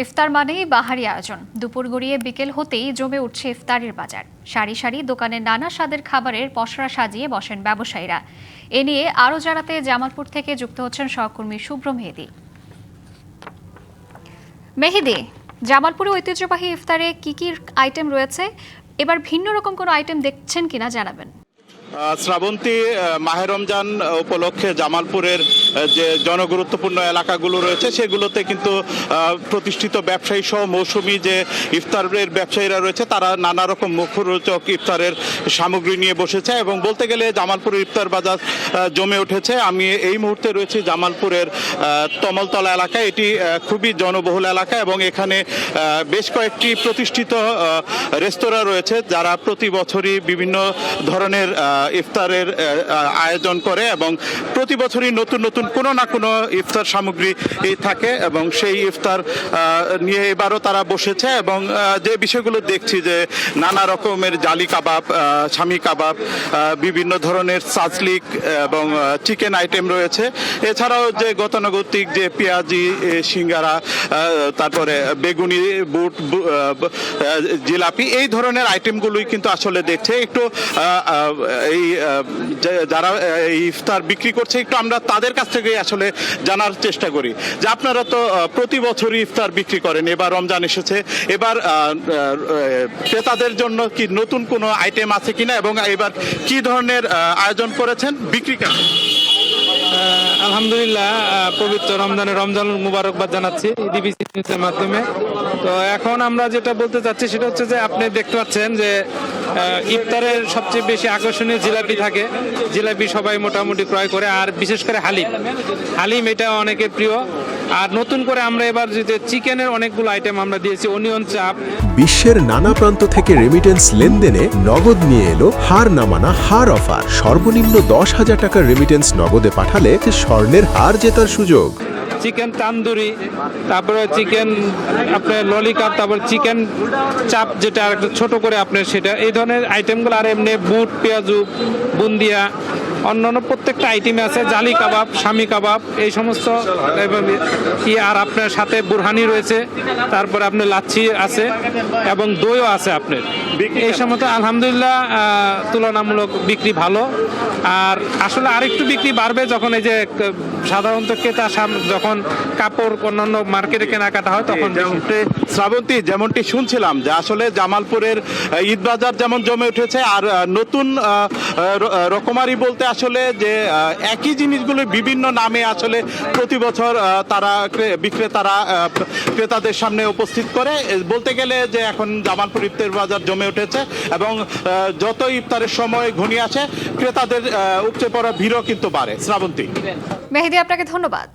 ইফতার মানেই বাহারি আয়োজন। দুপুর গড়িয়ে বিকেল হতেই জমে উঠছে ইফতারের বাজার। সারি সারি দোকানে নানা স্বাদের খাবারের পসরা সাজিয়ে বসেন ব্যবসায়ীরা। এ নিয়ে আরও জানাতে জামালপুর থেকে যুক্ত হচ্ছেন সহকর্মী শুভ্র মেহেদী। মেহেদী, জামালপুরে ঐতিহ্যবাহী ইফতারে কি কি আইটেম রয়েছে, এবার ভিন্ন রকম কোনো আইটেম দেখছেন কিনা জানাবেন। শ্রাবন্তী, মাহে রমজান উপলক্ষে জামালপুরের যে জনগুরুত্বপূর্ণ এলাকাগুলো রয়েছে সেগুলোতে কিন্তু প্রতিষ্ঠিত ব্যবসায়ী সহ মৌসুমি যে ইফতারের ব্যবসায়ীরা রয়েছে তারা নানা রকম মুখরোচক ইফতারের সামগ্রী নিয়ে বসেছে এবং বলতে গেলে জামালপুরের ইফতার বাজার জমে উঠেছে। আমি এই মুহূর্তে রয়েছি জামালপুরের তমলতলা এলাকায়। এটি খুবই জনবহুল এলাকা এবং এখানে বেশ কয়েকটি প্রতিষ্ঠিত রেস্তোরাঁ রয়েছে যারা প্রতি বছরই বিভিন্ন ধরনের ইফতারের আয়োজন করে এবং প্রতি বছরই নতুন নতুন কোনো না কোনো ইফতার সামগ্রী থাকে এবং সেই ইফতার নিয়ে এবারও তারা বসেছে এবং যে বিষয়গুলো দেখছি যে নানা রকমের জালি কাবাব, স্বামী কাবাব, বিভিন্ন ধরনের সাজলিক এবং চিকেন আইটেম রয়েছে। এছাড়াও যে গতানুগতিক যে পেঁয়াজি, সিঙ্গারা, তারপরে বেগুনি, বুট, জিলাপি, এই ধরনের আইটেমগুলোই কিন্তু আসলে দেখছে। একটু এই যারা ইফতার বিক্রি করছে একটু আমরা তাদের কাছ থেকে আসলে জানার চেষ্টা করি যে আপনারা তো প্রতি বছরই ইফতার বিক্রি করেন, এবার রমজান এসেছে, এবার ক্রেতাদের জন্য কি নতুন কোনো আইটেম আছে কিনা এবং এবার কি ধরনের আয়োজন করেছেন, বিক্রি কেমন? আলহামদুলিল্লাহ, পবিত্র রমজান মুবারকবাদ জানাচ্ছি ডিবিসি নিউজের মাধ্যমে। তো এখন আমরা যেটা বলতে চাচ্ছি সেটা হচ্ছে যে আপনি দেখতে পাচ্ছেন যে ইফতারের সবচেয়ে বেশি আকর্ষণীয় জিলাপি থাকে। জিলাপি সবাই মোটামুটি ক্রয় করে, আর বিশেষ করে হালিম এটা অনেকের প্রিয়। আর নতুন করে আমরা এবার যে চিকেনের অনেকগুলো আইটেম আমরা দিয়েছি, অনিয়ন চাপ। বিশ্বের নানা প্রান্ত থেকে রেমিটেন্স লেনদেনে নগদ নিয়ে এলো হার নামানা হার অফার। সর্বনিম্ন 10,000 টাকার রেমিটেন্স নগদে পাঠালে স্বর্ণের হার জেতার সুযোগ। চিকেন তান্দুরি, তারপরে চিকেন আপনার ললিপপ, তারপর চিকেন চাপ যেটা একটু ছোট করে আপনার সেটা, এই ধরনের আইটেমগুলো। আর এমনি বুট, পেঁয়াজু, বুন্দিয়া, অন্যান্য প্রত্যেকটা আইটেমে আছে। জালি কাবাব, স্বামী কাবাব, এই সমস্ত কি। আর আপনার সাথে বুরহানি রয়েছে, তারপরে আপনার লাচ্ছি আছে এবং দইও আছে আপনার। এই সমস্ত আলহামদুলিল্লাহ তুলনামূলক বিক্রি ভালো। আর আসলে আরেকটু বিক্রি বাড়বে যখন এই যে সাধারণত ক্রেতা যখন কাপড় অন্যান্য মার্কেটে কেনাকাটা হয় তখন। শ্রাবন্তী, যেমনটি শুনছিলাম যে আসলে জামালপুরের ঈদ বাজার যেমন জমে উঠেছে, আর নতুন রকমারি বলতে আসলে যে একই জিনিসগুলো বিভিন্ন নামে আসলে প্রতি বছর তারা বিক্রেতারা ক্রেতাদের সামনে উপস্থিত করে। বলতে গেলে যে এখন জামালপুর ইফতার বাজার জমে উঠেছে এবং যত ইফতারের সময় ঘনিয়ে আসে ক্রেতাদের উপচে পড়া ভিড়ও কিন্তু বাড়ে। শ্রাবন্তী। মেহেদী, আপনাকে ধন্যবাদ।